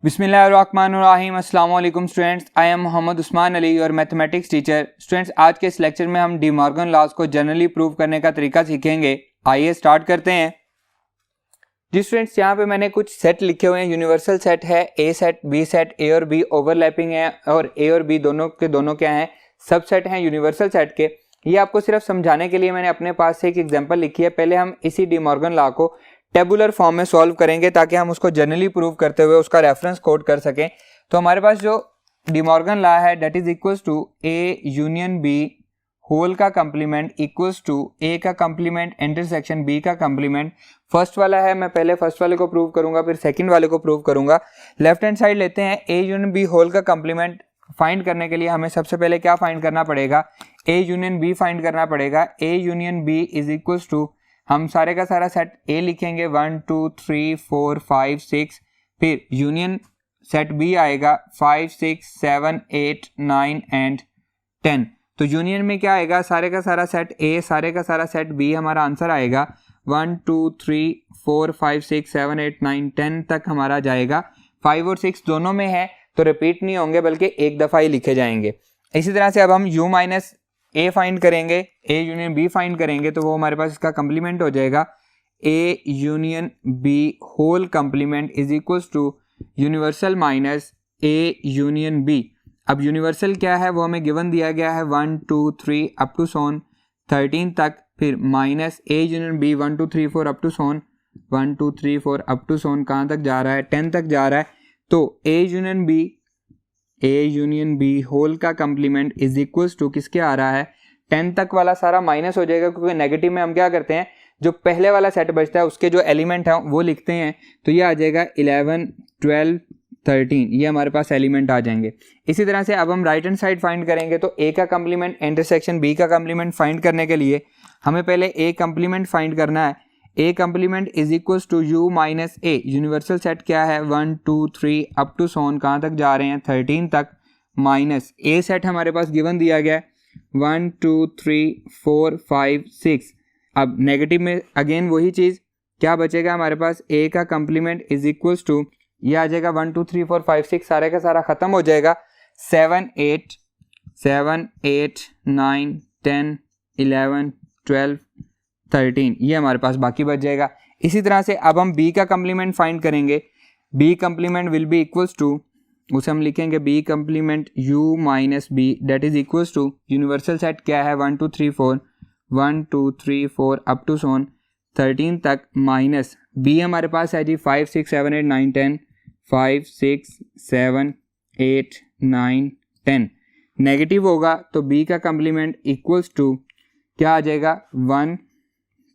बिस्मिल्लाहिर्रहमानिर्रहीम अस्सलाम वालेकुम students, I am Mohammad Usman Ali और मैथमेटिक्स टीचर। स्टूडेंट्स, आज के इस लेक्चर में हम डी मॉर्गन लॉज को जनरली प्रूव करने का तरीका सीखेंगे। आइए स्टार्ट करते हैं। जी स्टूडेंट्स, यहाँ पे मैंने कुछ सेट लिखे हुए हैं। यूनिवर्सल सेट है, ए सेट, बी सेट, ए और बी ओवरलैपिंग है और ए और बी दोनों के दोनों क्या हैं, सबसेट हैं यूनिवर्सल सेट के। ये आपको सिर्फ समझाने के लिए मैंने अपने पास से एक एग्जांपल लिखी है। पहले हम इसी डी मॉर्गन लॉ को टेबुलर फॉर्म में सॉल्व करेंगे ताकि हम उसको जनरली प्रूव करते हुए उसका रेफरेंस कोड कर सकें। तो हमारे पास जो डी मॉर्गन लॉ है that is equals to A union B whole का कंप्लीमेंट इक्वल्स टू ए का कंप्लीमेंट इंटरसेक्शन बी का कंप्लीमेंट। फर्स्ट वाला है, मैं पहले फर्स्ट वाले को प्रूव करूंगा फिर सेकंड वाले को प्रूव करूंगा। लेफ्ट हैंड साइड लेते हैं। ए यूनियन बी होल का कंप्लीमेंट फाइंड करने के लिए हमें सबसे पहले क्या फाइंड करना पड़ेगा, ए यूनियन बी फाइंड करना पड़ेगा। A union B is equals to, हम सारे का सारा सेट ए लिखेंगे 1 2 3 4 5 6, फिर यूनियन सेट बी आएगा 5 6 7 8 9 एंड 10। तो यूनियन में क्या आएगा, सारे का सारा सेट ए, सारे का सारा सेट बी। हमारा आंसर आएगा 1 2 3 4 5 6 7 8 9 10 तक हमारा जाएगा। 5 और 6 दोनों में है तो रिपीट नहीं होंगे बल्कि एक दफ़ा ही लिखे जाएंगे। इसी तरह से अब हम u माइनस ए फाइंड करेंगे, ए यूनियन बी फाइंड करेंगे तो वो हमारे पास इसका कंप्लीमेंट हो जाएगा। A union B whole complement is equals to universal minus A union B. अब यूनिवर्सल क्या है वो हमें गिवन दिया गया है 1 2 3 अप टू सोन 13 तक, फिर minus A union B 1 2 3 4 up to so on 1 2 3 4 up to so on कहाँ तक जा रहा है, 10 तक जा रहा है। तो ए यूनियन बी होल का कंप्लीमेंट इज इक्वल्स टू किसके आ रहा है, 10 तक वाला सारा माइनस हो जाएगा क्योंकि नेगेटिव में हम क्या करते हैं, जो पहले वाला सेट बचता है उसके जो एलिमेंट हैं वो लिखते हैं। तो ये आ जाएगा 11 12 13, ये हमारे पास एलिमेंट आ जाएंगे। इसी तरह से अब हम राइट हैंड साइड फाइंड करेंगे तो ए का कंप्लीमेंट इंटरसेक्शन बी का कंप्लीमेंट फाइंड करने के लिए हमें पहले ए कंप्लीमेंट फाइंड करना है। A complement is equals to U minus A. Universal set क्या है 1 2 3 अप टू सोन कहाँ तक जा रहे हैं 13 तक, माइनस ए सेट हमारे पास गिवन दिया गया है 1 2 3 4 5 6। अब नेगेटिव में अगेन वही चीज़, क्या बचेगा हमारे पास, ए का कंप्लीमेंट इज इक्वल्स टू, ये आ जाएगा 1 2 3 4 5 6, सारे का सारा ख़त्म हो जाएगा 7 8 9 10 11 12 13, ये हमारे पास बाकी बच जाएगा। इसी तरह से अब हम b का कंप्लीमेंट फाइंड करेंगे। b complement will be equals to, उसे हम लिखेंगे b complement u minus b that is equals to universal set क्या है 1 2 3 4 1 2 3 4 अप टू सोन 13 तक, माइनस b हमारे पास है जी 5 6 7 8 9 10, 5 6 7 8 9 10। नेगेटिव होगा तो b का कंप्लीमेंट इक्वल्स टू क्या आ जाएगा 1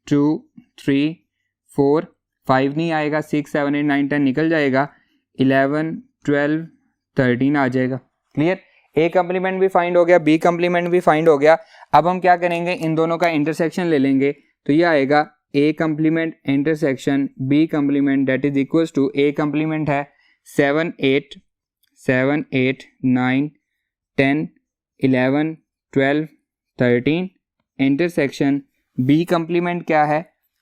2 3 4 5 नहीं आएगा, 6 7 8 9 10 निकल जाएगा, 11 12 13 आ जाएगा। क्लियर, ए कंप्लीमेंट भी फाइंड हो गया, बी कंप्लीमेंट भी फाइंड हो गया। अब हम क्या करेंगे, इन दोनों का इंटरसेक्शन ले लेंगे तो ये आएगा A complement intersection B complement that is equals to, A complement है 7 8 9 10 11 12 13, इंटरसेक्शन बी कंप्लीमेंट क्या है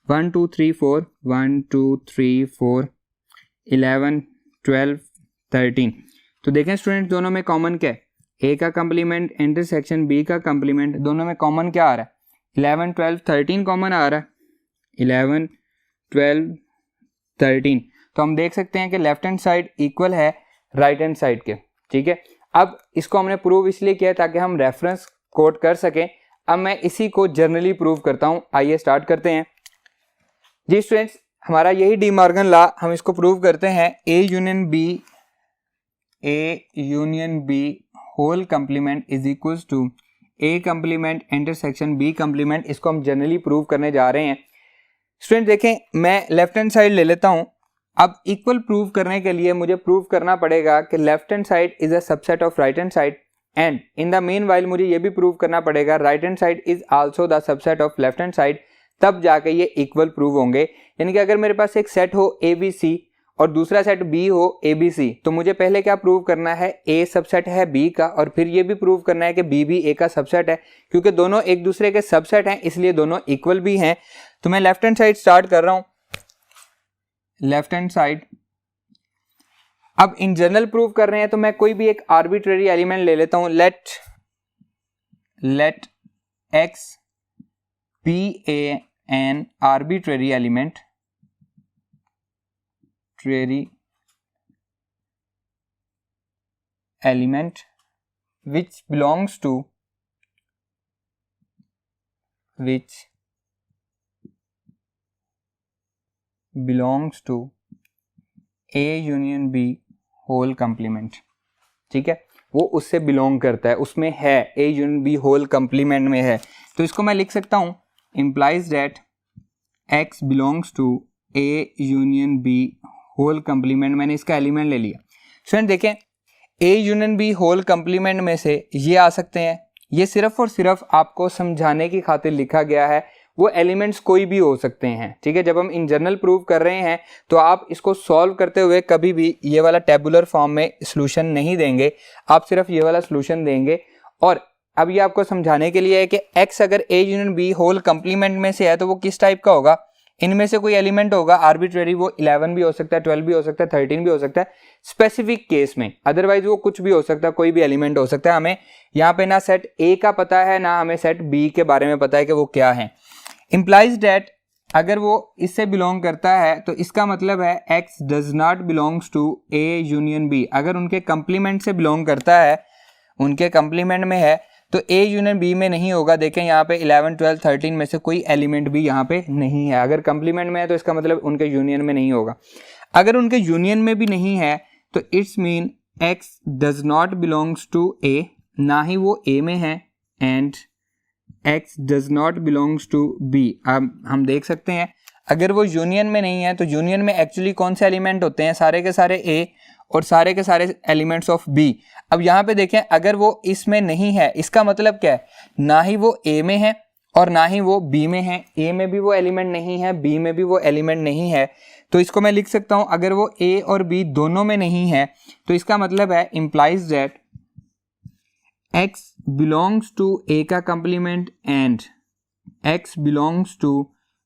1 2 3 4 1 2 3 4 11 12 13। तो देखें स्टूडेंट, दोनों में कॉमन क्या है, ए का कंप्लीमेंट इंटरसेक्शन बी का कंप्लीमेंट, दोनों में कॉमन क्या आ रहा है, 11 12 13 कॉमन आ रहा है, 11 12 13। तो हम देख सकते हैं कि लेफ्ट हैंड साइड इक्वल है राइट हैंड साइड के। ठीक है, अब इसको हमने प्रूव इसलिए किया ताकि हम रेफरेंस कोट कर सकें। अब मैं इसी को जनरली प्रूव करता हूं। आइए स्टार्ट करते हैं। जी स्टूडेंट्स, हमारा यही डी मॉर्गन लॉ, हम इसको प्रूव करते हैं। A union B whole complement is equals to A complement intersection B complement, इसको हम जनरली प्रूव करने जा रहे हैं। स्टूडेंट देखें, मैं लेफ्ट हैंड साइड ले लेता हूं। अब इक्वल प्रूव करने के लिए मुझे प्रूव करना पड़ेगा कि left hand side is a subset of right hand side, and in the main while मुझे ये भी प्रूव करना पड़ेगा right hand side is also the subset of left hand side, तब जाके ये इक्वल प्रूव होंगे। यानी कि अगर मेरे पास एक सेट हो ए बी सी और दूसरा सेट बी हो ए बी सी, तो मुझे पहले क्या प्रूव करना है, ए सबसेट है बी का, और फिर ये भी प्रूव करना है कि बी भी ए का सबसेट है। क्योंकि दोनों एक दूसरे के सबसेट हैं इसलिए दोनों इक्वल भी हैं। तो मैं लेफ्ट हैंड साइड स्टार्ट कर रहा हूं। लेफ्ट हैंड साइड अब इन जनरल प्रूव कर रहे हैं तो मैं कोई भी एक आर्बिट्रेरी एलिमेंट ले लेता हूं, late x be an arbitrary element which belongs to A union B whole complement। ठीक है, वो उससे बिलोंग करता है, उसमें है, A union B whole complement में है। तो इसको मैं लिख सकता हूं implies that x belongs to A union B whole complement। मैंने इसका एलिमेंट ले लिया। स्टूडेंट देखें, A union B whole complement में से ये आ सकते हैं, ये सिर्फ और सिर्फ आपको समझाने की खातिर लिखा गया है, वो एलिमेंट्स कोई भी हो सकते हैं। ठीक है, जब हम इन जनरल प्रूव कर रहे हैं तो आप इसको सॉल्व करते हुए कभी भी ये वाला टेबुलर फॉर्म में सॉल्यूशन नहीं देंगे, आप सिर्फ ये वाला सॉल्यूशन देंगे। और अब ये आपको समझाने के लिए है कि x अगर A union B whole complement में से है तो वो किस टाइप का होगा, इनमें से कोई एलिमेंट होगा आर्बिट्रेरी, वो 11 भी हो सकता है, 12 भी हो सकता है, 13 भी हो सकता है स्पेसिफिक केस में, अदरवाइज वो कुछ भी हो सकता है, कोई भी एलिमेंट हो सकता है। हमें यहाँ पे ना सेट A का पता है ना हमें सेट B के बारे में पता है कि वो क्या है। इम्प्लाइज डैट अगर वो इससे बिलोंग करता है तो इसका मतलब है x does not belongs to A union B। अगर उनके कंप्लीमेंट से बिलोंग करता है, उनके कंप्लीमेंट में है तो A यूनियन B में नहीं होगा। देखें यहाँ पे 11, 12, 13 में से कोई एलिमेंट भी यहाँ पे नहीं है। अगर कंप्लीमेंट में है तो इसका मतलब उनके यूनियन में नहीं होगा। अगर उनके यूनियन में भी नहीं है तो it's mean x does not belongs to A, ना ही वो A में है, and x does not belongs to B। अब हम देख सकते हैं अगर वो यूनियन में नहीं है तो यूनियन में एक्चुअली कौन से एलिमेंट होते हैं, सारे के सारे A और सारे के सारे एलिमेंट्स ऑफ B। अब यहाँ पे देखें अगर वो इसमें नहीं है इसका मतलब क्या है, ना ही वो A में है और ना ही वो B में है। A में भी वो एलिमेंट नहीं है, B में भी वो एलिमेंट नहीं है। तो इसको मैं लिख सकता हूँ अगर वो A और B दोनों में नहीं है तो इसका मतलब है implies that x belongs to A का complement and x belongs to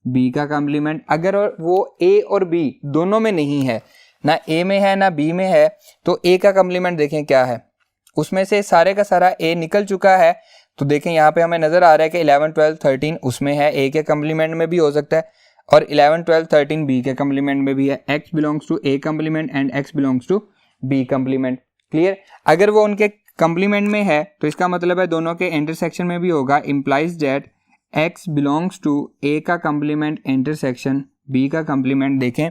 B का कंप्लीमेंट। अगर वो A और B दोनों में नहीं है, ना A में है ना B में है, तो A का कंप्लीमेंट देखें क्या है, उसमें से सारे का सारा A निकल चुका है। तो देखें यहाँ पे हमें नजर आ रहा है कि 11, 12, 13 उसमें है, A के कंप्लीमेंट में भी हो सकता है, और 11, 12, 13 B के कंप्लीमेंट में भी है। x belongs to A complement and x belongs to B complement. Clear? अगर वो उनके कंप्लीमेंट में है तो इसका मतलब है दोनों के इंटरसेक्शन में भी होगा। Implies that x belongs to A का कंप्लीमेंट इंटरसेक्शन B का कंप्लीमेंट। देखें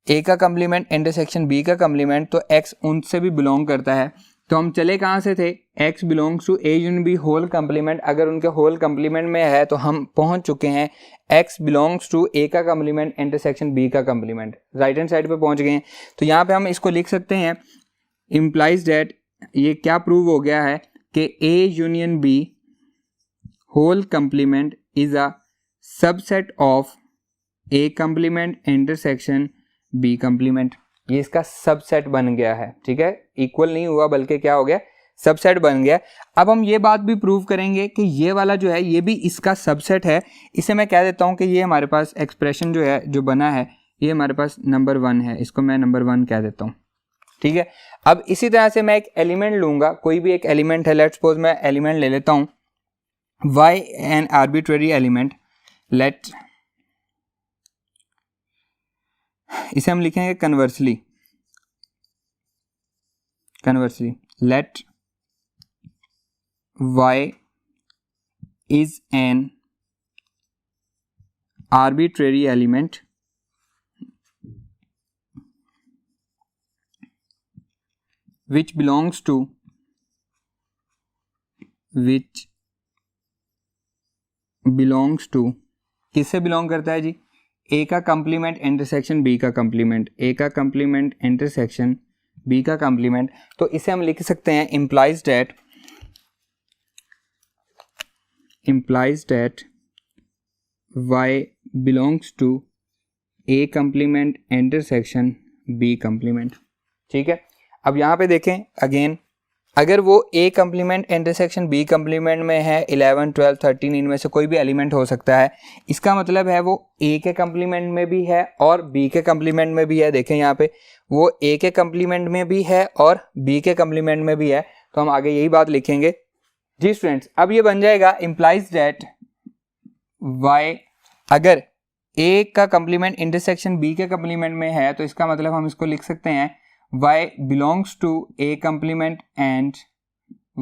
A का कंप्लीमेंट इंटरसेक्शन B का कंप्लीमेंट, तो x उनसे भी बिलोंग करता है। तो हम चले कहाँ से थे, x belongs to A union B whole complement. अगर उनके होल कंप्लीमेंट में है तो हम पहुंच चुके हैं x बिलोंग्स टू A का कंप्लीमेंट इंटरसेक्शन B का कंप्लीमेंट, राइट हैंड साइड पे पहुंच गए हैं। तो यहाँ पे हम इसको लिख सकते हैं इम्प्लाइज दैट, ये क्या प्रूव हो गया है कि A union B whole complement is a subset of A complement intersection B complement. ये इसका सबसेट बन गया है। ठीक है, इक्वल नहीं हुआ बल्कि क्या हो गया, सबसेट बन गया। अब हम ये बात भी प्रूव करेंगे कि ये वाला जो है ये भी इसका सबसेट है। इसे मैं कह देता हूँ कि ये हमारे पास एक्सप्रेशन जो है जो बना है ये हमारे पास नंबर 1 है, इसको मैं नंबर 1 कह देता हूँ। ठीक है, अब इसी तरह से मैं एक एलिमेंट लूंगा, कोई भी एक एलिमेंट है, लेट्स सपोज मैं एलिमेंट ले लेता हूं y an arbitrary element, let इसे हम लिखेंगे conversely let y is an arbitrary element which belongs to किससे बिलोंग करता है जी, A का कंप्लीमेंट इंटरसेक्शन B का कंप्लीमेंट, A का कंप्लीमेंट इंटरसेक्शन B का कंप्लीमेंट। तो इसे हम लिख सकते हैं implies that y belongs to A complement intersection B complement. ठीक है, अब यहाँ पे देखें अगेन, अगर वो A complement intersection B complement में है 11, 12, 13 इनमें से कोई भी एलिमेंट हो सकता है, इसका मतलब है वो ए के कम्प्लीमेंट में भी है और बी के कम्प्लीमेंट में भी है। देखें यहाँ पे वो ए के कम्प्लीमेंट में भी है और बी के कम्प्लीमेंट में भी है, तो हम आगे यही बात लिखेंगे। जी स्टूडेंट्स, अब ये बन जाएगा इम्प्लाइज दैट वाई, अगर ए का कम्प्लीमेंट इंटरसेक्शन बी के कम्प्लीमेंट में है तो इसका मतलब हम इसको लिख सकते हैं y belongs to a complement and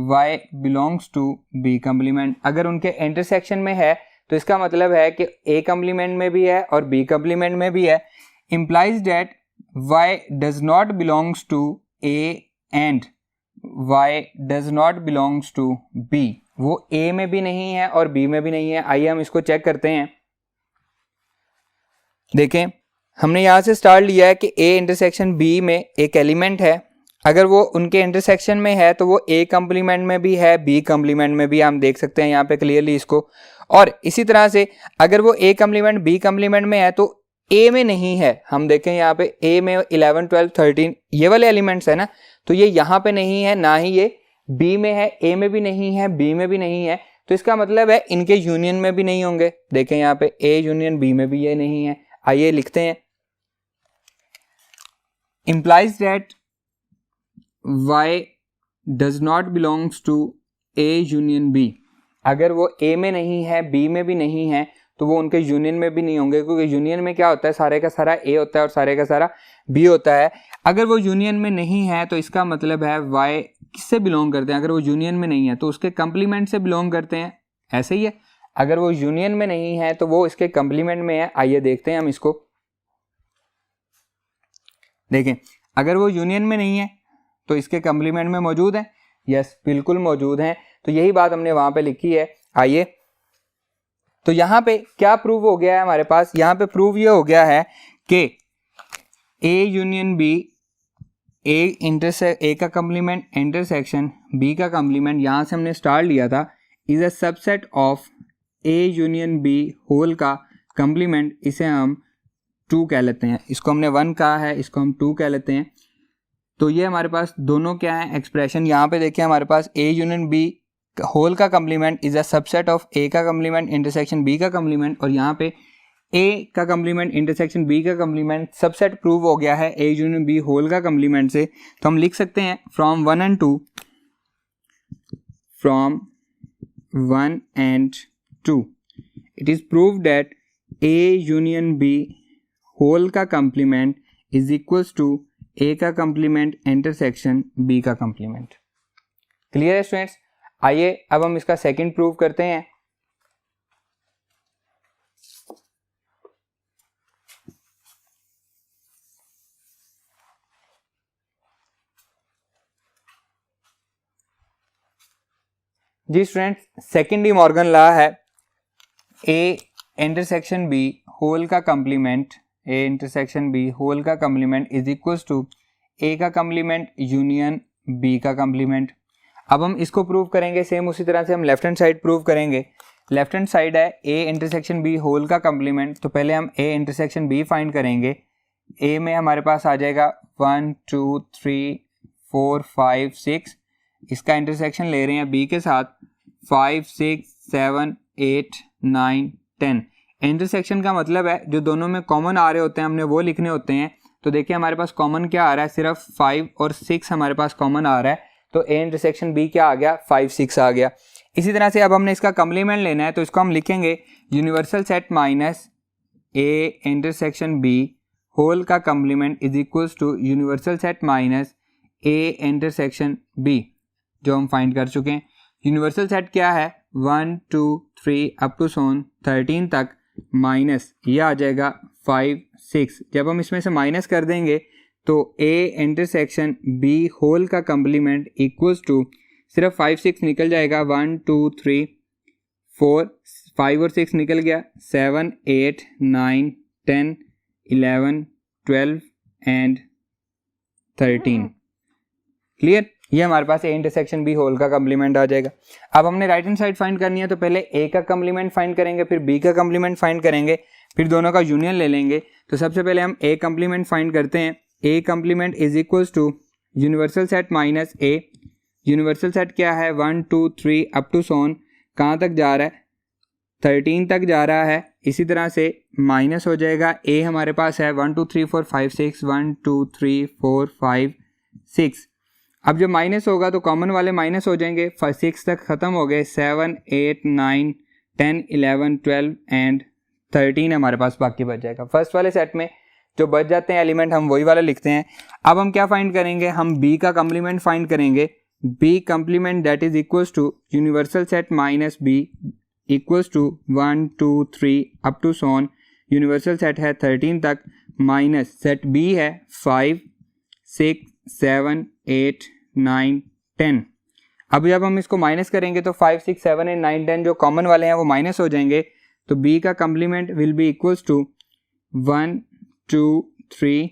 y belongs to b complement। अगर उनके इंटरसेक्शन में है तो इसका मतलब है कि a complement में भी है और b complement में भी है। implies that y does not belongs to a and y does not belongs to b, वो a में भी नहीं है और b में भी नहीं है। आइए हम इसको चेक करते हैं। देखें, हमने यहाँ से स्टार्ट लिया है कि A इंटरसेक्शन B में एक एलिमेंट है, अगर वो उनके इंटरसेक्शन में है तो वो A कम्प्लीमेंट में भी है, B कम्प्लीमेंट में भी, हम देख सकते हैं यहाँ पे क्लियरली इसको। और इसी तरह से अगर वो A कम्प्लीमेंट B कम्प्लीमेंट में है तो A में नहीं है, हम देखें यहाँ पे A में 11, 12, 13 ये वाले एलिमेंट्स है ना, तो ये यहाँ पे नहीं है, ना ही ये B में है, A में भी नहीं है, B में भी नहीं है, तो इसका मतलब है इनके यूनियन में भी नहीं होंगे। देखें यहाँ पे A यूनियन B में भी ये नहीं है। आइए लिखते हैं, implies that y does not belongs to A union B। अगर वो A में नहीं है, B में भी नहीं है, तो वो उनके यूनियन में भी नहीं होंगे, क्योंकि यूनियन में क्या होता है, सारे का सारा A होता है और सारे का सारा B होता है। अगर वो यूनियन में नहीं है तो इसका मतलब है y किससे बिलोंग करते हैं, अगर वो यूनियन में नहीं है तो उसके कंप्लीमेंट से बिलोंग करते हैं, ऐसे ही है। अगर वो यूनियन में नहीं है तो वो इसके कंप्लीमेंट में है। आइए देखते हैं हम इसको। देखें, अगर वो यूनियन में नहीं है तो इसके कम्प्लीमेंट में मौजूद है, यस बिल्कुल मौजूद हैं, तो यही बात हमने वहां पे लिखी है। आइए, तो यहाँ पे क्या प्रूव हो गया है हमारे पास, यहाँ पे प्रूव ये हो गया है कि A यूनियन B, A का कम्प्लीमेंट इंटरसेक्शन B का कम्प्लीमेंट, यहाँ से हमने स्टार लिया था, is a subset of A union B whole का कम्प्लीमेंट, इसे हम 2 कह लेते हैं। इसको हमने 1 कहा है, इसको हम 2 कह लेते हैं। तो ये हमारे पास दोनों क्या है एक्सप्रेशन, यहाँ पे देखिए हमारे पास A यूनियन B होल का complement is a subset of A का कम्प्लीमेंट इंटरसेक्शन B का कम्प्लीमेंट, और यहाँ पे A का कम्प्लीमेंट इंटरसेक्शन B का कम्प्लीमेंट सबसेट प्रूव हो गया है A यूनियन B होल का कम्प्लीमेंट से। तो हम लिख सकते हैं from 1 and 2, from 1 and 2 it is prove that A union B whole का complement is equals to A का कम्प्लीमेंट इंटरसेक्शन B का कम्प्लीमेंट। क्लियर है स्टूडेंट्स? आइए अब हम इसका सेकंड प्रूव करते हैं। जी students, second De Morgan law है A इंटरसेक्शन B होल का complement, A intersection B whole का complement is equals to A का कम्प्लीमेंट यूनियन B का कम्प्लीमेंट। अब हम इसको प्रूव करेंगे सेम उसी तरह से हम लेफ्ट हैंड साइड प्रूव करेंगे। लेफ्ट हैंड साइड है A इंटरसेक्शन B होल का कम्प्लीमेंट, तो पहले हम A इंटरसेक्शन B फाइंड करेंगे। A में हमारे पास आ जाएगा 1 2 3 4 5 6, इसका इंटरसेक्शन ले रहे हैं B के साथ 5 6 7 8 9 10। इंटरसेक्शन का मतलब है जो दोनों में कॉमन आ रहे होते हैं हमने वो लिखने होते हैं। तो देखिए हमारे पास कॉमन क्या आ रहा है, सिर्फ 5 और 6 हमारे पास कॉमन आ रहा है, तो A इंटरसेक्शन B क्या आ गया, 5 6 आ गया। इसी तरह से अब हमने इसका कम्प्लीमेंट लेना है, तो इसको हम लिखेंगे universal set minus A intersection B whole का complement is equals to universal set minus A intersection B, जो हम फाइंड कर चुके हैं। यूनिवर्सल सेट क्या है, 1 2 3 अप टू 13 तक, माइनस ये आ जाएगा 5 6। जब हम इसमें से माइनस कर देंगे तो A इंटरसेक्शन B होल का कम्प्लीमेंट इक्वल्स टू सिर्फ 5 6 निकल जाएगा, 1 2 3 4 5 और 6 निकल गया, 7 8 9 10 11 12 एंड 13। क्लियर? ये हमारे पास A इंटरसेक्शन B होल का कम्प्लीमेंट आ जाएगा। अब हमने राइट हैंड साइड फाइंड करनी है, तो पहले A का कम्प्लीमेंट फाइंड करेंगे, फिर B का कम्प्लीमेंट फाइंड करेंगे, फिर दोनों का यूनियन ले लेंगे। तो सबसे पहले हम A कम्प्लीमेंट फाइंड करते हैं। A complement is equals to universal set minus A, universal set क्या है 1 2 3 अप टू सोन कहाँ तक जा रहा है 13 तक जा रहा है। इसी तरह से माइनस हो जाएगा ए हमारे पास है 1 2 3 4 5 6 1 2 3 4 5 6। अब जब माइनस होगा तो कॉमन वाले माइनस हो जाएंगे 6 तक ख़त्म हो गए 7 8 9 10 11 12 एंड 13 हमारे पास बाकी बच जाएगा। फर्स्ट वाले सेट में जो बच जाते हैं एलिमेंट हम वही वाला लिखते हैं। अब हम क्या फाइंड करेंगे, हम बी का कम्प्लीमेंट फाइंड करेंगे। B complement that is equals to universal set minus B equals to 1 2 3 up to सोन। यूनिवर्सल सेट है 13 तक माइनस सेट बी है 5 6 7 8 9 10। अब जब हम इसको माइनस करेंगे तो 5 6 7 8 9 10 जो कॉमन वाले हैं वो माइनस हो जाएंगे। तो b का complement will be equals to 1 2 3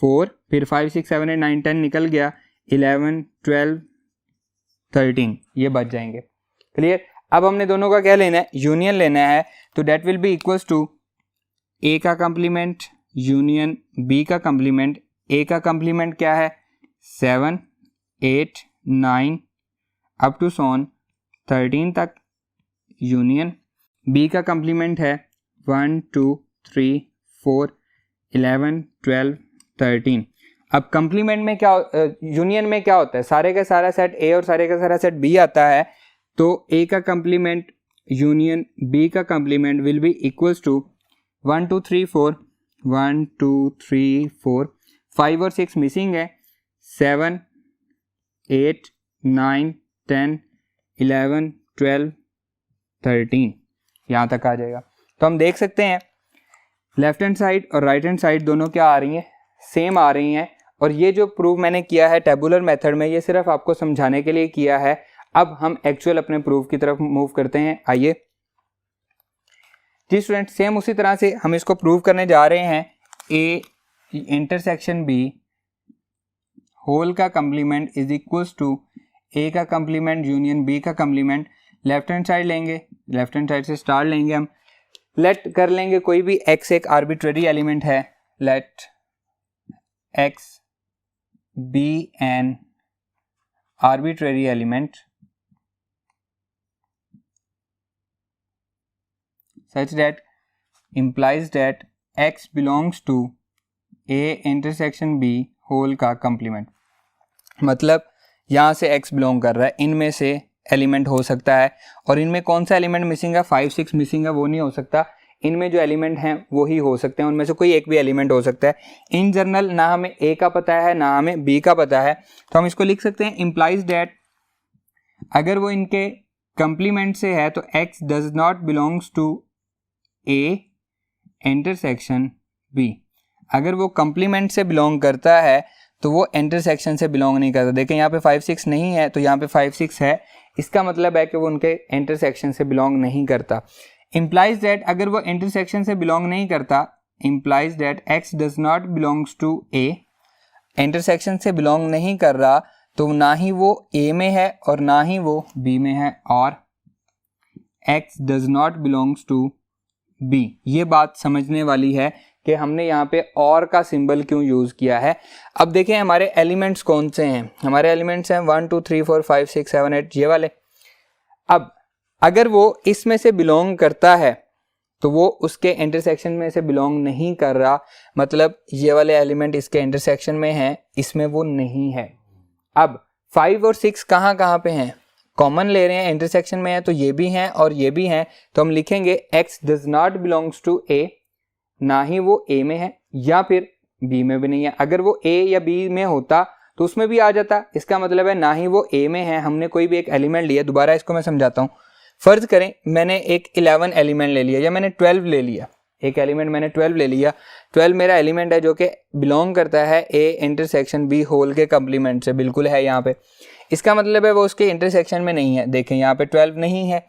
4 फिर 5 6 7 8 9 10 निकल गया 11 12 13 ये बच जाएंगे। क्लियर। अब हमने दोनों का क्या लेना है, यूनियन लेना है। तो that will be equals to a का कम्प्लीमेंट यूनियन b का कम्प्लीमेंट। a का कम्प्लीमेंट क्या है 7 8 9 अप टू सोन 13 तक यूनियन। b का कम्प्लीमेंट है 1 2 3 4 11 12 13। अब कम्प्लीमेंट में क्या यूनियन में क्या होता है, सारे का सारा सेट a और सारे का सारा सेट b आता है। तो a का कम्प्लीमेंट यूनियन b का complement will be equals to 1 2 3 4 1 2 3 4 5 और 6 मिसिंग है 7 8 9 10 11 12 13 यहाँ तक आ जाएगा। तो हम देख सकते हैं लेफ्ट हैंड साइड और राइट हैंड साइड दोनों क्या आ रही हैं, सेम आ रही हैं। और ये जो प्रूफ मैंने किया है टेबुलर मेथड में ये सिर्फ आपको समझाने के लिए किया है। अब हम एक्चुअल अपने प्रूफ की तरफ मूव करते हैं। आइए जी स्टूडेंट, सेम उसी तरह से हम इसको प्रूव करने जा रहे हैं। ए इंटरसेक्शन बी होल का complement is equals to A का कम्प्लीमेंट यूनियन बी का कम्प्लीमेंट। लेफ्ट हैंड साइड लेंगे, लेफ्ट हैंड साइड से स्टार लेंगे हम। लेट कर लेंगे कोई भी x एक आर्बिट्रेरी एलिमेंट है। Let x be an arbitrary element such that implies that x belongs to a intersection b whole का कम्प्लीमेंट। मतलब यहाँ से x बिलोंग कर रहा है, इनमें से एलिमेंट हो सकता है। और इनमें कौन सा एलिमेंट मिसिंग है, 5 6 मिसिंग है, वो नहीं हो सकता। इनमें जो एलिमेंट हैं वो ही हो सकते हैं, उनमें से कोई एक भी एलिमेंट हो सकता है। इन जनरल ना हमें a का पता है ना हमें b का पता है, तो हम इसको लिख सकते हैं इम्प्लाइज दैट अगर वो इनके कम्प्लीमेंट से है तो x does not belongs to a intersection b। अगर वो कम्प्लीमेंट से बिलोंग करता है तो वो इंटरसेक्शन से बिलोंग नहीं करता। देखें यहाँ पे 5 6 नहीं है तो यहाँ पे 5 6 है, इसका मतलब है कि वो उनके इंटरसेक्शन से बिलोंग नहीं करता। इम्प्लाइज दैट अगर वो इंटरसेक्शन से बिलोंग नहीं करता, implies that x does not belongs to a, intersection से बिलोंग नहीं कर रहा तो ना ही वो a में है और ना ही वो b में है, और x does not belongs to b। ये बात समझने वाली है कि हमने यहाँ पे और का सिंबल क्यों यूज़ किया है। अब देखें हमारे एलिमेंट्स कौन से हैं, हमारे एलिमेंट्स हैं 1 2 3 4 5 6 7 8 ये वाले। अब अगर वो इसमें से बिलोंग करता है तो वो उसके इंटरसेक्शन में से बिलोंग नहीं कर रहा, मतलब ये वाले एलिमेंट इसके इंटरसेक्शन में हैं, इसमें वो नहीं है। अब 5 और 6 कहाँ कहाँ पे हैं, कॉमन ले रहे हैं, इंटरसेक्शन में है तो ये भी हैं और ये भी हैं। तो हम लिखेंगे x does not belongs to a, ना ही वो a में है या फिर b में भी नहीं है। अगर वो a या b में होता तो उसमें भी आ जाता, इसका मतलब है ना ही वो a में है। हमने कोई भी एक एलिमेंट लिया, दोबारा इसको मैं समझाता हूँ। फर्ज करें मैंने एक 11 एलिमेंट ले लिया या मैंने 12 ले लिया, एक एलिमेंट मैंने 12 ले लिया। 12 मेरा एलिमेंट है जो कि बिलोंग करता है a इंटरसेक्शन b होल के कम्प्लीमेंट से, बिल्कुल है यहाँ पे। इसका मतलब है वो उसके इंटरसेक्शन में नहीं है। देखें यहाँ पे 12 नहीं है।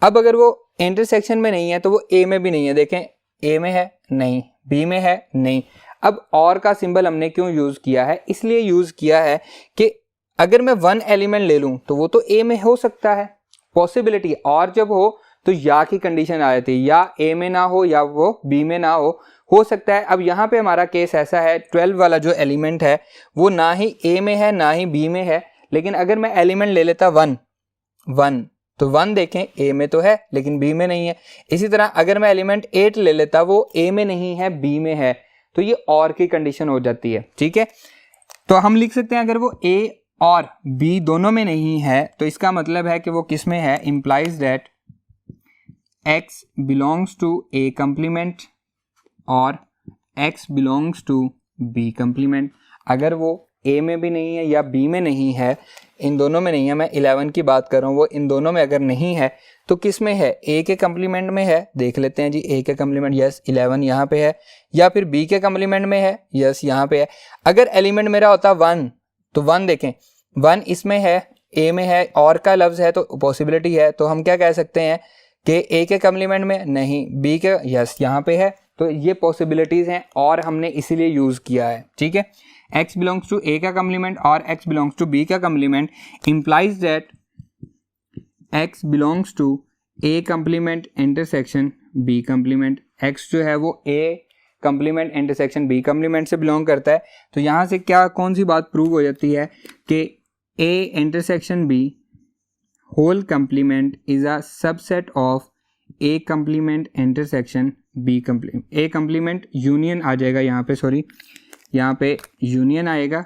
अब अगर वो इंटरसेक्शन में नहीं है तो वो a में भी नहीं है। देखें a में है नहीं, b में है नहीं। अब और का सिंबल हमने क्यों यूज़ किया है, इसलिए यूज़ किया है कि अगर मैं 1 एलिमेंट ले लूँ तो वो तो a में हो सकता है, पॉसिबिलिटी। और जब हो तो या की कंडीशन आ जाती है, या a में ना हो या वो b में ना हो सकता है। अब यहाँ पे हमारा केस ऐसा है, 12 वाला जो एलिमेंट है वो ना ही a में है ना ही b में है, लेकिन अगर मैं एलिमेंट ले लेता 1 तो 1 देखें ए में तो है लेकिन बी में नहीं है। इसी तरह अगर मैं एलिमेंट 8 ले लेता, वो ए में नहीं है बी में है, तो ये और की कंडीशन हो जाती है। ठीक है, तो हम लिख सकते हैं अगर वो ए और बी दोनों में नहीं है तो इसका मतलब है कि वो किस में है, implies that x belongs to A complement और x belongs to b complement. अगर वो a में भी नहीं है या b में नहीं है, इन दोनों में नहीं है, मैं 11 की बात कर रहा हूँ, वो इन दोनों में अगर नहीं है तो किस में है, a के कंप्लीमेंट में है। देख लेते हैं जी, a के कंप्लीमेंट, यस 11 यहाँ पे है, या फिर b के कंप्लीमेंट में है, यस यहाँ पे है। अगर एलिमेंट मेरा होता 1 तो 1 देखें, 1 इसमें है, a में है, और का लफ्ज है तो पॉसिबिलिटी है, तो हम क्या कह सकते हैं कि a के कंप्लीमेंट में नहीं, b के यस यहाँ पे है, तो ये पॉसिबिलिटीज हैं और हमने इसीलिए यूज किया है। ठीक है, x बिलोंग्स टू a का कंप्लीमेंट और x बिलोंग्स टू b का complement implies that x belongs to a complement intersection b complement. x जो है वो a complement intersection b complement से बिलोंग करता है। तो यहाँ से क्या कौन सी बात प्रूव हो जाती है कि a intersection b whole complement is a subset of a complement intersection b complement. a complement union आ जाएगा यहाँ पे, सॉरी यहाँ पे यूनियन आएगा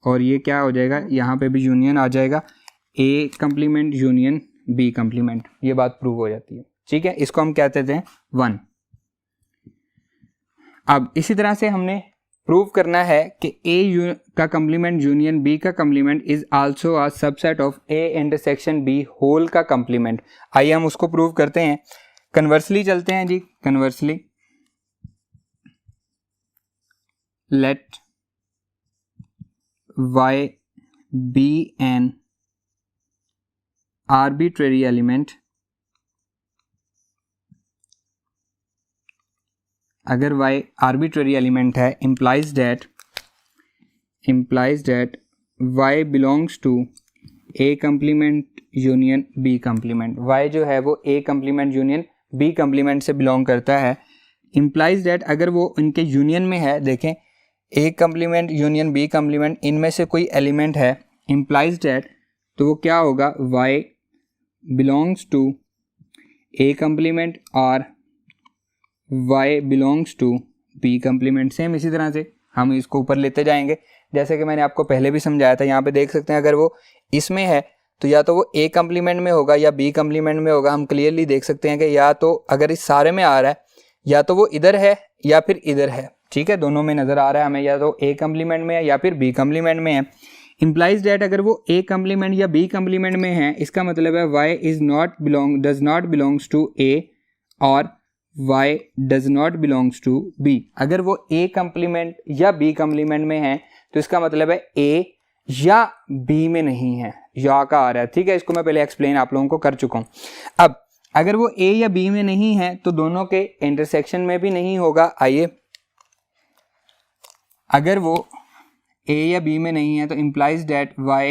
और ये क्या हो जाएगा, यहाँ पे भी यूनियन आ जाएगा, a complement union b complement, ये बात प्रूव हो जाती है। ठीक है, इसको हम कहते थे 1। अब इसी तरह से हमने प्रूव करना है कि a का कंप्लीमेंट यूनियन b का complement is also a subset of a intersection b whole का कंप्लीमेंट। आइए हम उसको प्रूव करते हैं। कन्वर्सली चलते हैं जी, conversely let y be an arbitrary element। अगर y arbitrary element है, implies that y belongs to a complement union b complement। y जो है वो a complement union b complement से बिलोंग करता है। implies that अगर वो इनके यूनियन में है, देखें a complement union b complement, इनमें से कोई एलिमेंट है, implies that, तो वो क्या होगा, y belongs to a complement और y belongs to b complement. Same इसी तरह से हम इसको ऊपर लेते जाएंगे, जैसे कि मैंने आपको पहले भी समझाया था। यहाँ पे देख सकते हैं अगर वो इसमें है तो या तो वो a कंप्लीमेंट में होगा या b कंप्लीमेंट में होगा। हम क्लियरली देख सकते हैं कि या तो अगर इस सारे में आ रहा है या तो वो इधर है या फिर इधर है। ठीक है, दोनों में नजर आ रहा है हमें, या तो a कंप्लीमेंट में है या फिर b कंप्लीमेंट में है। इंप्लाइज दैट अगर वो a कंप्लीमेंट या b कंप्लीमेंट में है, इसका मतलब है y does not belongs to a और y does not belongs to b। अगर वो a कंप्लीमेंट या b कंप्लीमेंट में है तो इसका मतलब है a या b में नहीं है, या का आ रहा है। ठीक है, इसको मैं पहले एक्सप्लेन आप लोगों को कर चुका हूं। अब अगर वो a या b में नहीं है तो दोनों के इंटरसेक्शन में भी नहीं होगा। आइए, अगर वो a या b में नहीं है तो implies that y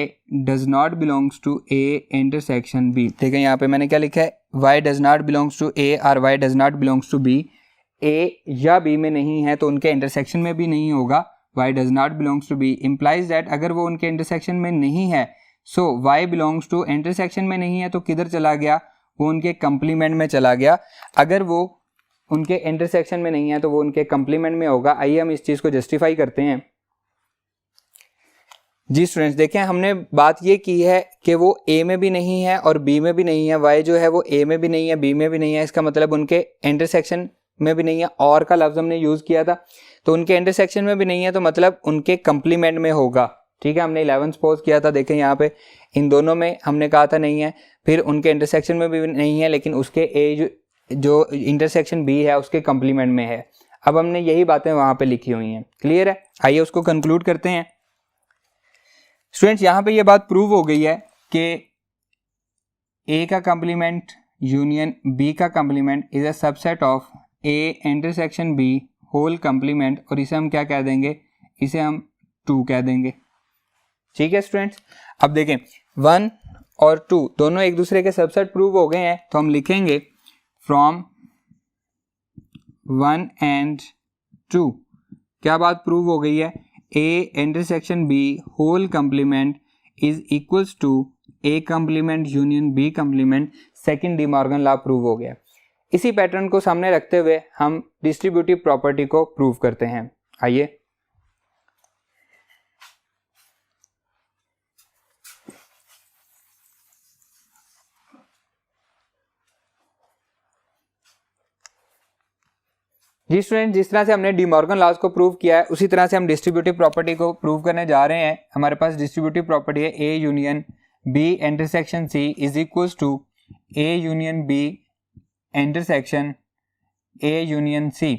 does not belongs to a intersection b। देखें यहाँ पे मैंने क्या लिखा है, y does not belongs to a और y does not belongs to b। a या b में नहीं है तो उनके इंटरसेक्शन में भी नहीं होगा, y does not belongs to b। implies that अगर वो उनके इंटरसेक्शन में नहीं है, so y belongs to intersection में नहीं है तो किधर चला गया, वो उनके कंप्लीमेंट में चला गया। अगर वो उनके इंटरसेक्शन में नहीं है तो वो उनके कंप्लीमेंट में होगा। आइए हम इस चीज़ को जस्टिफाई करते हैं। जी स्टूडेंट्स, देखें हमने बात ये की है कि वो a में भी नहीं है और b में भी नहीं है, y जो है वो a में भी नहीं है b में भी नहीं है, इसका मतलब उनके इंटरसेक्शन में भी नहीं है। और का लफ्ज़ हमने यूज़ किया था, तो उनके इंटरसेक्शन में भी नहीं है तो मतलब उनके कंप्लीमेंट में होगा। ठीक है, हमने 11 सपोज किया था, देखें यहाँ पे इन दोनों में हमने कहा था नहीं है, फिर उनके इंटरसेक्शन में भी नहीं है लेकिन उसके a जो इंटरसेक्शन b है उसके कंप्लीमेंट में है। अब हमने यही बातें वहाँ पे लिखी हुई हैं, क्लियर है। आइए उसको कंक्लूड करते हैं। स्टूडेंट्स, यहाँ पे ये बात प्रूव हो गई है कि a का कंप्लीमेंट यूनियन b का complement is a subset of a intersection b whole complement, और इसे हम क्या कह देंगे, इसे हम 2 कह देंगे। ठीक है स्टूडेंट्स, अब देखें 1 और 2 दोनों एक दूसरे के सबसेट प्रूव हो गए हैं, तो हम लिखेंगे फ्रॉम 1 एंड 2 क्या बात प्रूव हो गई है, a intersection b whole complement is equals to A complement union B complement, second De Morgan law prove हो गया। इसी पैटर्न को सामने रखते हुए हम डिस्ट्रीब्यूटिव प्रॉपर्टी को प्रूव करते हैं। आइए, जी स्टूडेंट, जिस तरह से हमने डी मॉर्गन लॉज को प्रूव किया है उसी तरह से हम डिस्ट्रीब्यूटिव प्रॉपर्टी को प्रूव करने जा रहे हैं। हमारे पास डिस्ट्रीब्यूटिव प्रॉपर्टी है A union B intersection C is equals to A union B intersection A union C.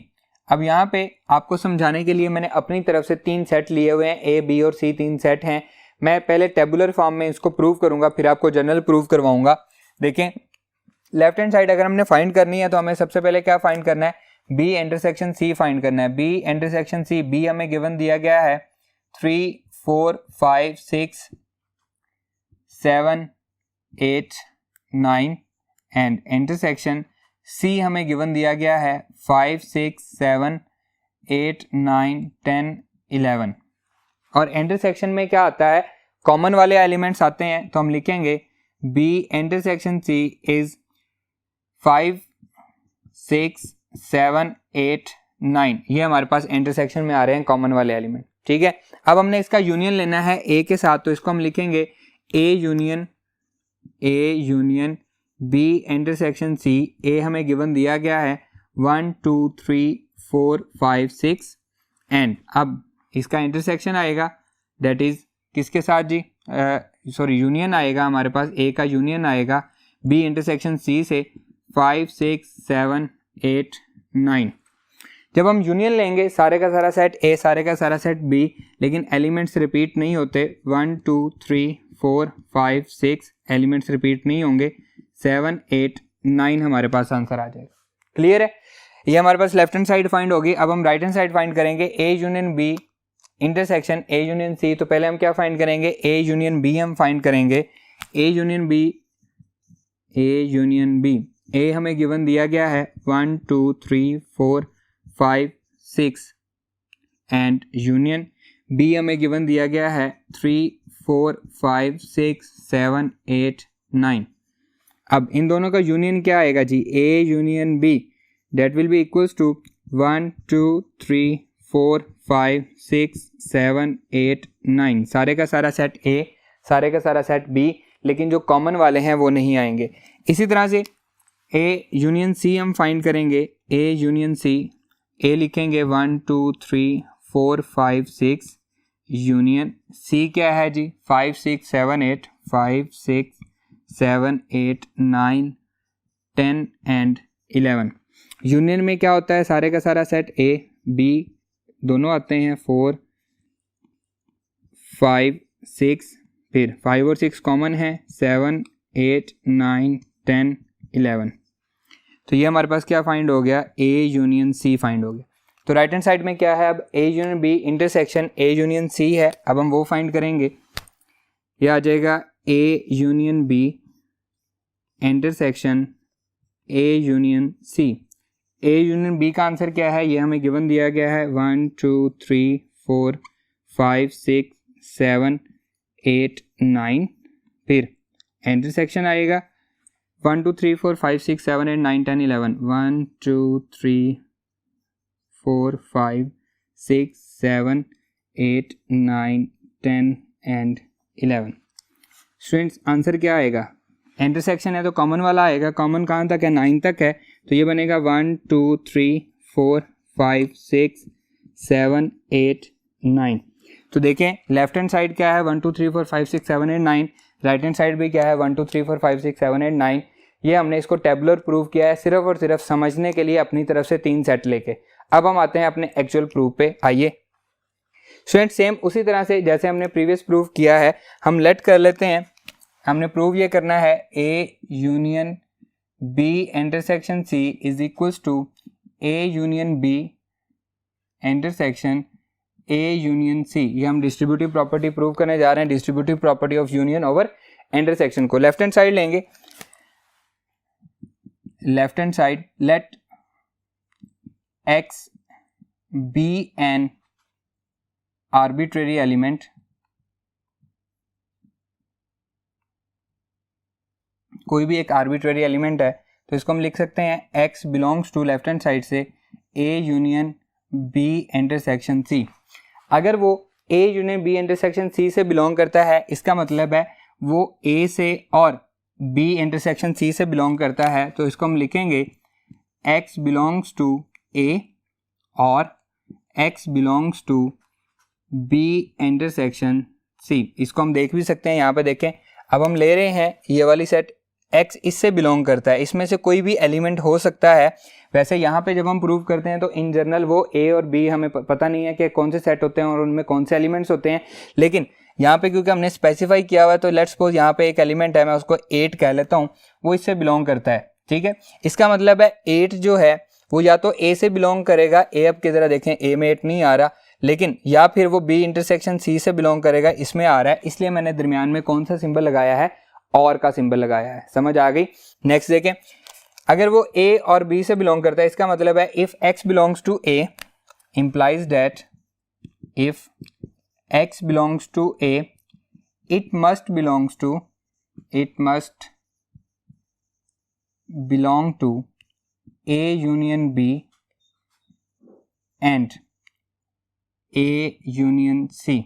अब यहाँ पे आपको समझाने के लिए मैंने अपनी तरफ से 3 सेट लिए हुए हैं, ए बी और सी 3 सेट हैं। मैं पहले टेबुलर फॉर्म में इसको प्रूव करूंगा, फिर आपको जनरल प्रूव करवाऊंगा। देखें, लेफ्ट हैंड साइड अगर हमने फाइंड करनी है तो हमें सबसे पहले क्या फाइंड करना है, बी इंटरसेक्शन सी फाइंड करना है। बी इंटरसेक्शन सी, बी हमें गिवन दिया गया है 3 4 5 6 7 8 9 एंड इंटरसेक्शन सी हमें गिवन दिया गया है 5 6 7 8 9 10 11। और इंटरसेक्शन में क्या आता है, कॉमन वाले एलिमेंट्स आते हैं, तो हम लिखेंगे बी इंटरसेक्शन सी इज 5 6 7 8 9। ये हमारे पास इंटरसेक्शन में आ रहे हैं कॉमन वाले एलिमेंट। ठीक है, अब हमने इसका यूनियन लेना है ए के साथ, तो इसको हम लिखेंगे A union B intersection C. A हमें गिवन दिया गया है 1 2 3 4 5 6 एंड अब इसका इंटरसेक्शन आएगा, दैट इज किसके साथ जी, सॉरी यूनियन आएगा हमारे पास, ए का यूनियन आएगा बी इंटरसेक्शन सी से 5 6 7 8 9। जब हम यूनियन लेंगे सारे का सारा सेट ए, सारे का सारा सेट बी, लेकिन एलिमेंट्स रिपीट नहीं होते। 1 2 3 4 5 6 एलिमेंट्स रिपीट नहीं होंगे, 7 8 9 हमारे पास आंसर आ जाएगा। क्लियर है, ये हमारे पास लेफ्ट हैंड साइड फाइंड होगी। अब हम राइट हैंड साइड फाइंड करेंगे, A union B intersection A union C. तो पहले हम क्या फाइंड करेंगे, ए यूनियन बी हम फाइंड करेंगे। ए यूनियन बी, ए हमें गिवन दिया गया है 1 2 3 4 5 6 एंड यूनियन बी हमें गिवन दिया गया है 3 4 5 6 7 8 9। अब इन दोनों का यूनियन क्या आएगा जी, A union B, that will be equals to 1 2 3 4 5 6 7 8 9। सारे का सारा सेट ए, सारे का सारा सेट बी, लेकिन जो कॉमन वाले हैं वो नहीं आएंगे। इसी तरह से ए यूनियन सी हम फाइंड करेंगे। ए यूनियन सी, ए लिखेंगे 1 2 3 4 5 6 यूनियन सी क्या है जी 5 6 7 8 5 6 7 8 9 10 एंड 11। यूनियन में क्या होता है, सारे का सारा सेट ए बी दोनों आते हैं 4 5 6, फिर 5 और 6 कॉमन है 7 8 9 10 11। तो ये हमारे पास क्या फाइंड हो गया, ए यूनियन सी फाइंड हो गया। तो राइट हैंड साइड में क्या है, अब A union B intersection A union C है। अब हम वो फाइंड करेंगे, ये आ जाएगा A union B intersection A union C. A union B का आंसर क्या है, ये हमें गिवन दिया गया है 1 2 3 4 5 6 7 8 9, फिर इंटरसेक्शन आएगा 1 2 3 4 5 6 7 8 9 10 11। 1 2 3 4 5 6 7 8 9 10 एंड 11। स्टूडेंट्स आंसर क्या आएगा, इंटरसेक्शन है तो कॉमन वाला आएगा। कॉमन कहाँ तक है, 9 तक है, तो ये बनेगा 1 2 3 4 5 6 7 8 9। तो देखें लेफ्ट हैंड साइड क्या है 1 2 3 4 5 6 7 8 9, राइट हैंड साइड भी क्या है 1 2 3 4 5 6 7 8 9। ये हमने इसको टेबुलर प्रूव किया है सिर्फ और सिर्फ समझने के लिए अपनी तरफ से 3 सेट लेके। अब हम आते हैं अपने एक्चुअल प्रूफ पे। आइए स्टूडेंट, सेम उसी तरह से जैसे हमने प्रीवियस प्रूफ किया है हम लेट कर लेते हैं। हमने प्रूव ये करना है A union B intersection C is equals to A union B intersection A union C. ये हम डिस्ट्रीब्यूटिव प्रॉपर्टी प्रूव करने जा रहे हैं, distributive property of union over intersection को। लेफ्ट हैंड साइड लेंगे, left hand side let x be an arbitrary element कोई भी एक आर्बिट्रेरी एलिमेंट है तो इसको हम लिख सकते हैं x belongs to left hand side से A union B intersection C। अगर वो A union B intersection C से बिलोंग करता है, इसका मतलब है वो A से और B इंटरसेक्शन C से बिलोंग करता है, तो इसको हम लिखेंगे x बिलोंग्स टू A और x belongs to B intersection C। इसको हम देख भी सकते हैं, यहाँ पे देखें। अब हम ले रहे हैं ये वाली सेट, x इससे बिलोंग करता है, इसमें से कोई भी एलिमेंट हो सकता है। वैसे यहाँ पे जब हम प्रूव करते हैं तो इन जनरल वो A और B हमें पता नहीं है कि कौन से सेट होते हैं और उनमें कौन से एलिमेंट्स होते हैं, लेकिन यहाँ पे क्योंकि हमने स्पेसिफाई किया हुआ है तो लेट्स सपोज यहाँ पे एक एलिमेंट है, मैं उसको 8 कह लेता हूँ, वो इससे बिलोंग करता है। ठीक है, इसका मतलब है 8 जो है वो या तो A से बिलोंग करेगा, A अब की तरह देखें A में 8 नहीं आ रहा, लेकिन या फिर वो B इंटरसेक्शन C से बिलोंग करेगा, इसमें आ रहा है, इसलिए मैंने दरमियान में कौन सा सिंबल लगाया है, और का सिंबल लगाया है। समझ आ गई। नेक्स्ट देखें, अगर वो A और B से बिलोंग करता है, इसका मतलब है if x belongs to A implies that if x belongs to A it must belong to A union B and A union C।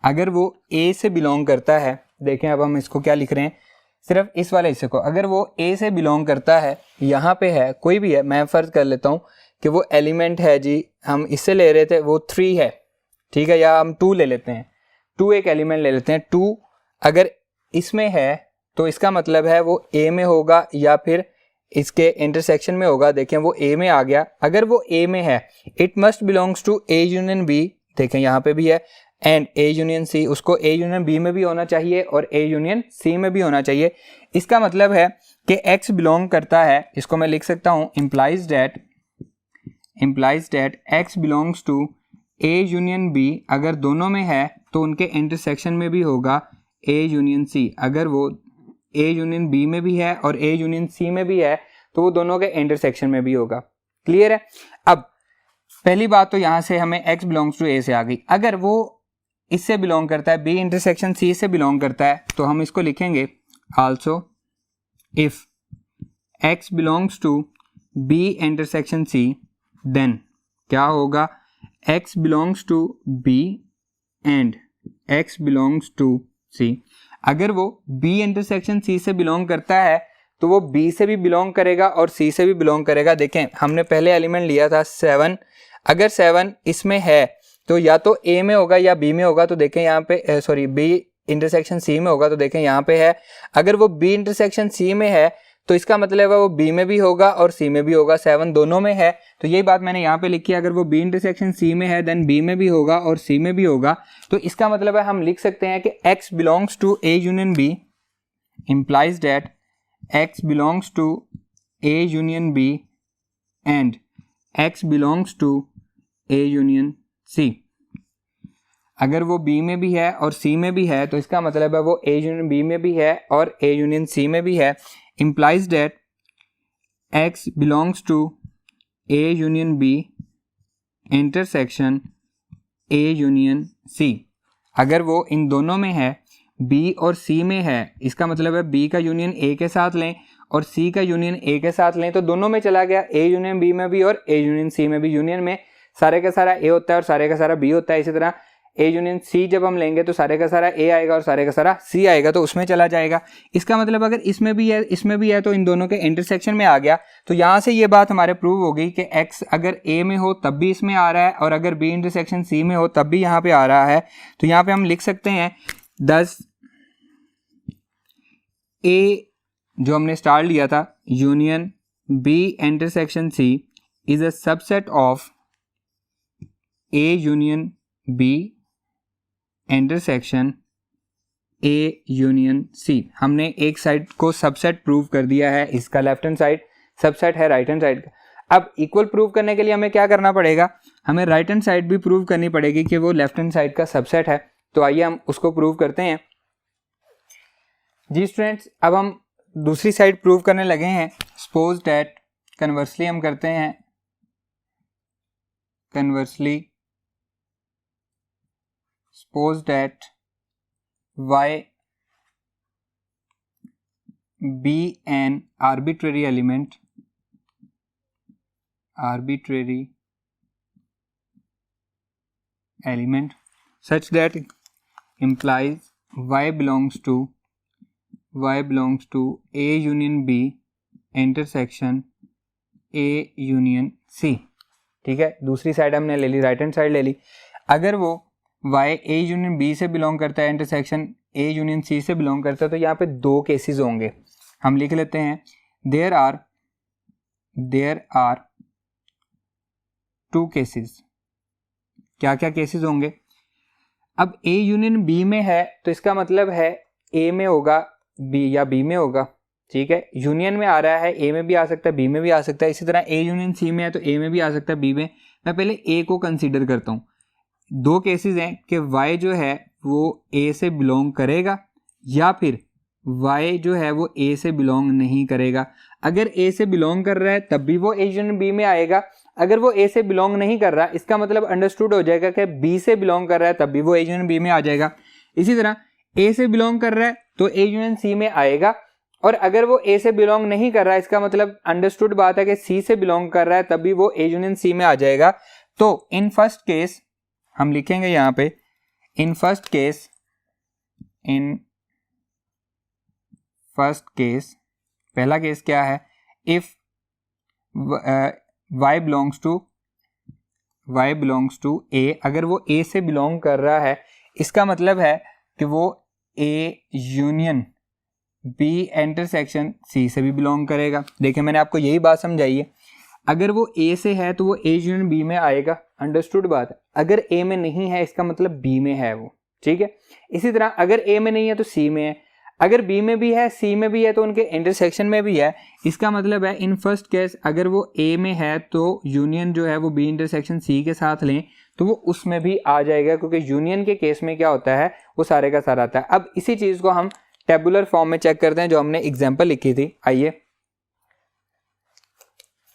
अगर वो A से बिलोंग करता है, देखें अब हम इसको क्या लिख रहे हैं, सिर्फ इस वाले हिस्से को, अगर वो A से बिलोंग करता है, यहाँ पे है कोई भी है, मैं फर्ज कर लेता हूँ कि वो एलिमेंट है जी, हम इससे ले रहे थे वो 3 है, ठीक है, या हम 2 ले लेते हैं, 2 एक एलिमेंट ले लेते हैं, 2 अगर इसमें है तो इसका मतलब है वो A में होगा या फिर इसके इंटरसेक्शन में होगा। देखें वो A में आ गया, अगर वो A में है it must belongs to A union B, देखें यहाँ पे भी है, एंड A यूनियन C, उसको A यूनियन B में भी होना चाहिए और A यूनियन C में भी होना चाहिए। इसका मतलब है कि X बिलोंग करता है, इसको मैं लिख सकता हूँ implies that X belongs to A union B, अगर दोनों में है तो उनके इंटरसेक्शन में भी होगा A यूनियन C। अगर वो A यूनियन B में भी है और A यूनियन C में भी है तो वो दोनों के इंटरसेक्शन में भी होगा। क्लियर है। अब पहली बात तो यहाँ से हमें x बिलोंग्स टू A से आ गई। अगर वो इससे बिलोंग करता है, B इंटरसेक्शन C से बिलोंग करता है, तो हम इसको लिखेंगे also if x belongs to B intersection C then क्या होगा, x belongs to B and x belongs to C। अगर वो B इंटरसेक्शन C से बिलोंग करता है तो वो B से भी बिलोंग करेगा और C से भी बिलोंग करेगा। देखें हमने पहले एलिमेंट लिया था 7, अगर 7 इसमें है तो या तो A में होगा या B में होगा, तो देखें यहाँ पे सॉरी B इंटरसेक्शन C में होगा, तो देखें यहाँ पे है, अगर वो B इंटरसेक्शन C में है तो इसका मतलब है वो B में भी होगा और C में भी होगा, 7 दोनों में है, तो यही बात मैंने यहाँ पे लिखी है, अगर वो B इंटरसेक्शन C में है देन B में भी होगा और C में भी होगा। तो इसका मतलब है हम लिख सकते हैं कि X belongs to A union B implies that X belongs to A union B and X belongs to A union C। अगर वो B में भी है और C में भी है तो इसका मतलब है वो A यूनियन B में भी है और A यूनियन C में भी है। implies that X belongs to A union B intersection A union C। अगर वो इन दोनों में है, B और C में है, इसका मतलब है B का यूनियन A के साथ लें और C का यूनियन A के साथ लें, तो दोनों में चला गया, A यूनियन B में भी और A यूनियन C में भी। यूनियन में सारे का सारा A होता है और सारे का सारा B होता है, इसी तरह A यूनियन C जब हम लेंगे तो सारे का सारा A आएगा और सारे का सारा C आएगा, तो उसमें चला जाएगा। इसका मतलब अगर इसमें भी है इसमें भी है तो इन दोनों के इंटरसेक्शन में आ गया। तो यहाँ से ये बात हमारे प्रूव हो गई कि X अगर A में हो तब भी इसमें आ रहा है और अगर B इंटरसेक्शन C में हो तब भी यहाँ पे आ रहा है। तो यहाँ पे हम लिख सकते हैं 10 A जो हमने स्टार लिया था union B intersection C is a subset of A union B intersection A union C। हमने एक साइड को सबसेट प्रूव कर दिया है, इसका लेफ्ट हैंड साइड सबसेट है राइट हैंड साइड का। अब इक्वल प्रूव करने के लिए हमें क्या करना पड़ेगा, हमें राइट हैंड साइड भी प्रूव करनी पड़ेगी कि वो लेफ्ट हैंड साइड का सबसेट है। तो आइए हम उसको प्रूव करते हैं जी स्टूडेंट्स। अब हम दूसरी साइड प्रूव करने लगे हैं। सपोज दैट कन्वर्सली हम करते हैं, conversely suppose that y be an arbitrary element such that implies y belongs to A union B intersection A union C। ठीक है, दूसरी साइड हमने ले ली, राइट हैंड साइड ले ली। अगर वो y A यूनियन B से बिलोंग करता है, इंटरसेक्शन A यूनियन C से बिलोंग करता है, तो यहाँ पे दो केसेस होंगे। हम लिख लेते हैं देयर आर टू केसेस। क्या क्या केसेस होंगे? अब A यूनियन B में है तो इसका मतलब है A में होगा B या B में होगा। ठीक है, यूनियन में आ रहा है, A में भी आ सकता है, B में भी आ सकता है। इसी तरह A यूनियन C में है तो A में भी आ सकता है, B में। मैं पहले A को कंसीडर करता हूँ। दो केसेस हैं कि y जो है वो A से बिलोंग करेगा या फिर y जो है वो A से बिलोंग नहीं करेगा। अगर A से बिलोंग कर रहा है तब भी वो A यूनियन B में आएगा। अगर वो A से बिलोंग नहीं कर रहा, इसका मतलब अंडरस्टूड हो जाएगा कि B से बिलोंग कर रहा है, तब भी वो A यूनियन B में आ जाएगा। इसी तरह A से बिलोंग कर रहा है तो A यूनियन C में आएगा, और अगर वो A से बिलोंग नहीं कर रहा है, इसका मतलब अंडरस्टूड बात है कि C से बिलोंग कर रहा है, तब भी वो A यूनियन C में आ जाएगा। तो इन फर्स्ट केस हम लिखेंगे यहाँ पे, इन फर्स्ट केस पहला केस क्या है? If y belongs to A, अगर वो A से बिलोंग कर रहा है, इसका मतलब है कि वो A union B intersection C से भी बिलोंग करेगा। देखिए मैंने आपको यही बात समझाई है। अगर वो A से है तो वो A यूनियन B में आएगा, अंडरस्टूड बात है। अगर A में नहीं है, इसका मतलब B में है वो। ठीक है, इसी तरह अगर A में नहीं है तो C में है, अगर B में भी है C में भी है तो उनके इंटरसेक्शन में भी है। इसका मतलब है इन फर्स्ट केस अगर वो A में है तो यूनियन जो है वो B इंटरसेक्शन C के साथ लें तो वो उसमें भी आ जाएगा, क्योंकि यूनियन के केस में क्या होता है, वो सारे का सारा आता है। अब इसी चीज को हम टेबुलर फॉर्म में चेक करते हैं, जो हमने एग्जांपल लिखी थी। आइए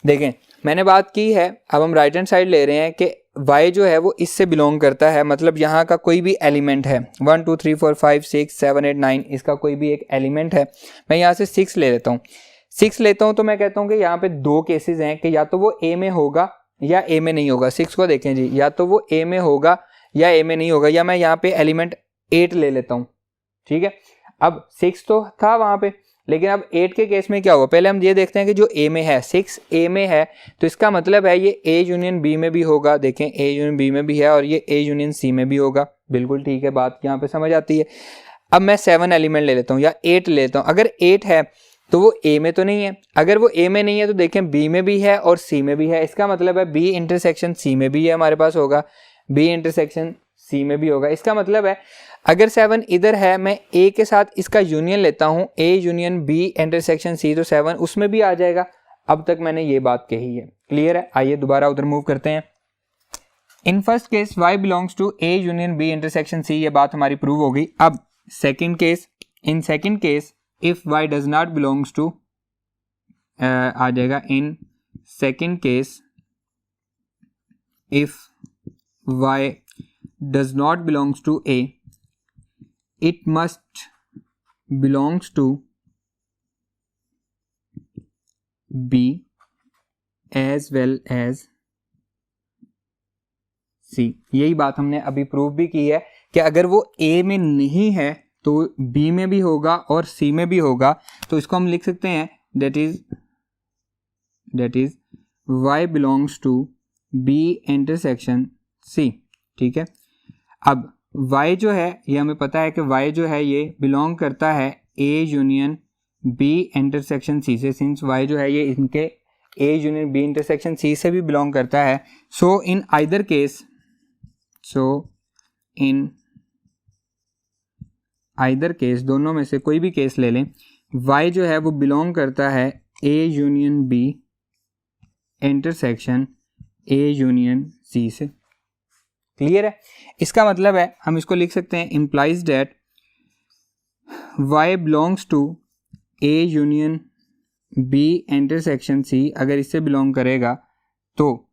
देखें, मैंने बात की है, अब हम राइट हैंड साइड ले रहे हैं कि y जो है वो इससे बिलोंग करता है, मतलब यहाँ का कोई भी एलिमेंट है, 1 2 3 4 5 6 7 8 9, इसका कोई भी एक एलिमेंट है। मैं यहाँ से 6 ले लेता हूँ, 6 लेता हूँ तो मैं कहता हूँ कि यहाँ पे दो केसेस हैं कि या तो वो A में होगा या A में नहीं होगा। 6 को देखें जी, या तो वो A में होगा या A में नहीं होगा। या मैं यहाँ पे एलिमेंट 8 ले लेता हूँ। ठीक है, अब 6 तो था वहां पे, लेकिन अब 8 के केस में क्या होगा? पहले हम ये देखते हैं कि जो A में है, 6 A में है, तो इसका मतलब है ये A यूनियन B में भी होगा। देखें A यूनियन B में भी है और ये A यूनियन C में भी होगा। बिल्कुल ठीक है, बात यहाँ पे समझ आती है। अब मैं 7 एलिमेंट ले लेता हूँ या 8 ले लेता हूँ। अगर 8 है तो वो A में तो नहीं है, अगर वो A में नहीं है तो देखें B में भी है और C में भी है। इसका मतलब है B इंटरसेक्शन C में भी है, हमारे पास होगा B इंटरसेक्शन C में भी होगा। इसका मतलब है अगर 7 इधर है, मैं A के साथ इसका यूनियन लेता हूं, A union B intersection C, तो 7 उसमें भी आ जाएगा। अब तक मैंने ये बात कही है, क्लियर है? आइए दोबारा उधर मूव करते हैं। In first case y belongs to A union B intersection C, ये बात हमारी प्रूव हो गई। अब second case, in second case if y does not belongs to, आ जाएगा in second case if y does not belongs to A, it must belongs to B as well as C। यही बात हमने अभी prove भी की है कि अगर वो A में नहीं है तो B में भी होगा और C में भी होगा। तो इसको हम लिख सकते हैं that is y belongs to B intersection C। ठीक है, अब y जो है ये हमें पता है कि y जो है ये बिलोंग करता है A union B intersection C से। सिंस y जो है ये इनके A union B intersection C से भी बिलोंग करता है। सो इन आइदर केस, दोनों में से कोई भी केस ले लें, y जो है वो बिलोंग करता है A union B intersection A union C से। क्लियर है? इसका मतलब है हम इसको लिख सकते हैं implies that y belongs to A union B intersection C। अगर इससे बिलोंग करेगा तो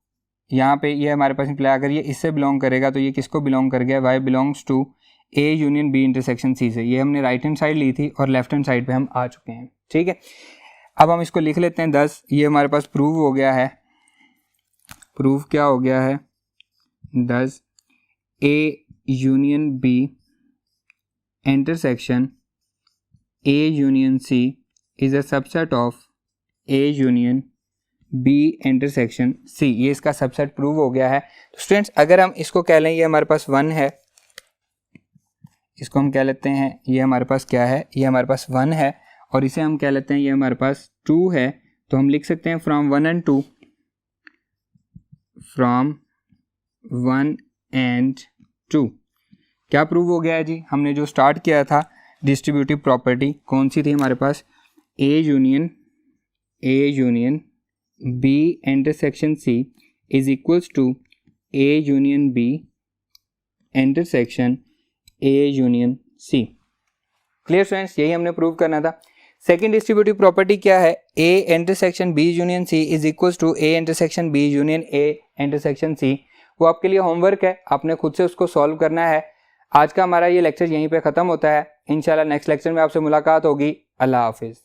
यहाँ पे ये हमारे पास इंप्लाई, अगर ये इससे बिलोंग करेगा तो ये किसको बिलोंग कर गया? y belongs to A union B intersection C से। ये हमने राइट हैंड साइड ली थी और लेफ्ट हैंड साइड पे हम आ चुके हैं, ठीक है। अब हम इसको लिख लेते हैं 10। ये हमारे पास प्रूव हो गया है। प्रूव क्या हो गया है? 10 A union B intersection A union C is a subset of A union B intersection C. ये इसका सबसेट प्रूव हो गया है। तो स्टूडेंट्स अगर हम इसको कह लें ये हमारे पास 1 है, इसको हम कह लेते हैं ये हमारे पास क्या है, ये हमारे पास 1 है, और इसे हम कह लेते हैं ये हमारे पास 2 है। तो हम लिख सकते हैं फ्रॉम 1 and 2, फ्रॉम 1 and 2 क्या प्रूव हो गया है जी? हमने जो स्टार्ट किया था डिस्ट्रीब्यूटिव प्रॉपर्टी कौन सी थी हमारे पास? A union B intersection C is equals to A union B intersection A union C. Clear students? यही हमने प्रूव करना था। सेकंड डिस्ट्रीब्यूटिव प्रॉपर्टी क्या है? A intersection B union C is equals to A intersection B union A intersection C. वो आपके लिए homework है, आपने खुद से उसको सॉल्व करना है। आज का हमारा ये लेक्चर यहीं पे ख़त्म होता है। इंशाल्लाह नेक्स्ट लेक्चर में आपसे मुलाकात होगी। अल्लाह हाफिज़।